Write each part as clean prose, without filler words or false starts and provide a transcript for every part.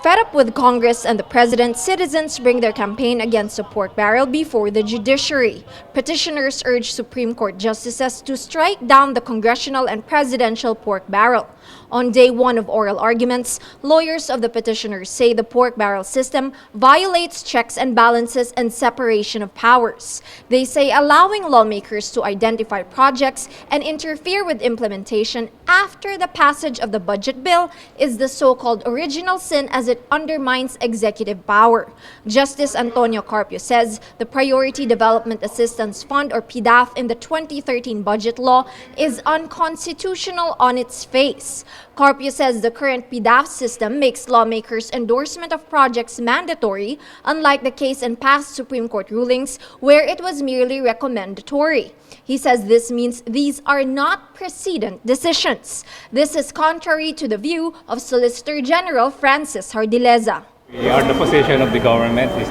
Fed up with Congress and the President, citizens bring their campaign against the pork barrel before the judiciary. Petitioners urge Supreme Court justices to strike down the congressional and presidential pork barrel. On day one of oral arguments, lawyers of the petitioners say the pork barrel system violates checks and balances and separation of powers. They say allowing lawmakers to identify projects and interfere with implementation after the passage of the budget bill is the so-called original sin as it undermines executive power. Justice Antonio Carpio says the Priority Development Assistance Fund or PDAF in the 2013 budget law is unconstitutional on its face. Carpio says the current PDAF system makes lawmakers' endorsement of projects mandatory, unlike the case in past Supreme Court rulings where it was merely recommendatory. He says this means these are not precedent decisions. This is contrary to the view of Solicitor General Francis Hardileza. The position of the government is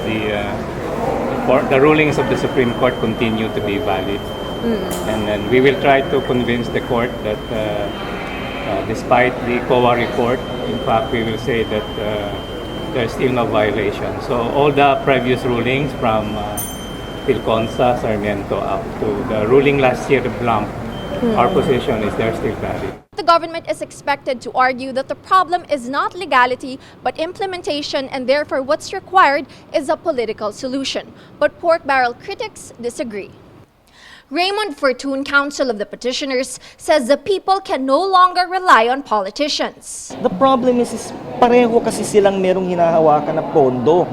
the rulings of the Supreme Court continue to be valid. And then we will try to convince the court that despite the COA report, in fact, we will say that there's still no violation. So all the previous rulings from Pilconsa, Sarmiento up to the ruling last year, the Blanc, our position is they're still valid. The government is expected to argue that the problem is not legality, but implementation, and therefore what's required is a political solution. But pork barrel critics disagree. Raymond Fortune, counsel of the petitioners, says the people can no longer rely on politicians. The problem is pareho kasi silang merong hinahawakan na pondo.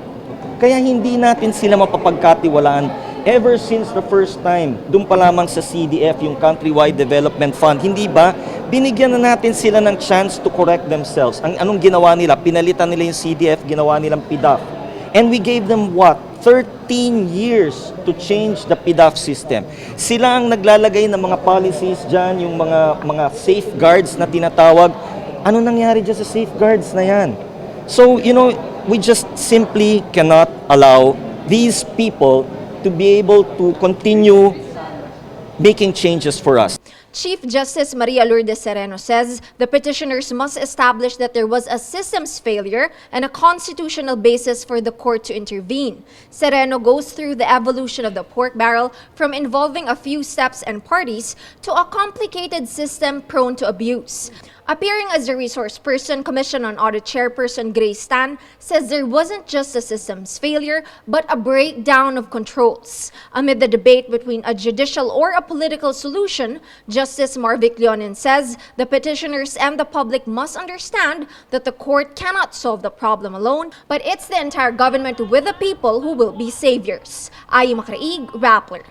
Kaya hindi natin sila mapapagkatiwalaan. Ever since the first time, doon pa lamang sa CDF, yung Countrywide Development Fund, hindi ba, binigyan na natin sila ng chance to correct themselves. Anong ginawa nila? Pinalitan nila yung CDF, ginawa nilang PDAF. And we gave them what? 13 years to change the PDAF system. Sila ang naglalagay ng mga policies dyan, yung mga safeguards na tinatawag. Ano nangyari dyan sa safeguards na yan? So, we just simply cannot allow these people to be able to continue making changes for us. Chief Justice Maria Lourdes Sereno says the petitioners must establish that there was a systems failure and a constitutional basis for the court to intervene. Sereno goes through the evolution of the pork barrel from involving a few steps and parties to a complicated system prone to abuse. Appearing as the resource person, Commission on Audit Chairperson Grace Tan says there wasn't just a systems failure, but a breakdown of controls. Amid the debate between a judicial or a political solution, Justice Marvic Leonin says the petitioners and the public must understand that the court cannot solve the problem alone, but it's the entire government with the people who will be saviors. Ayi Makraig, Rappler.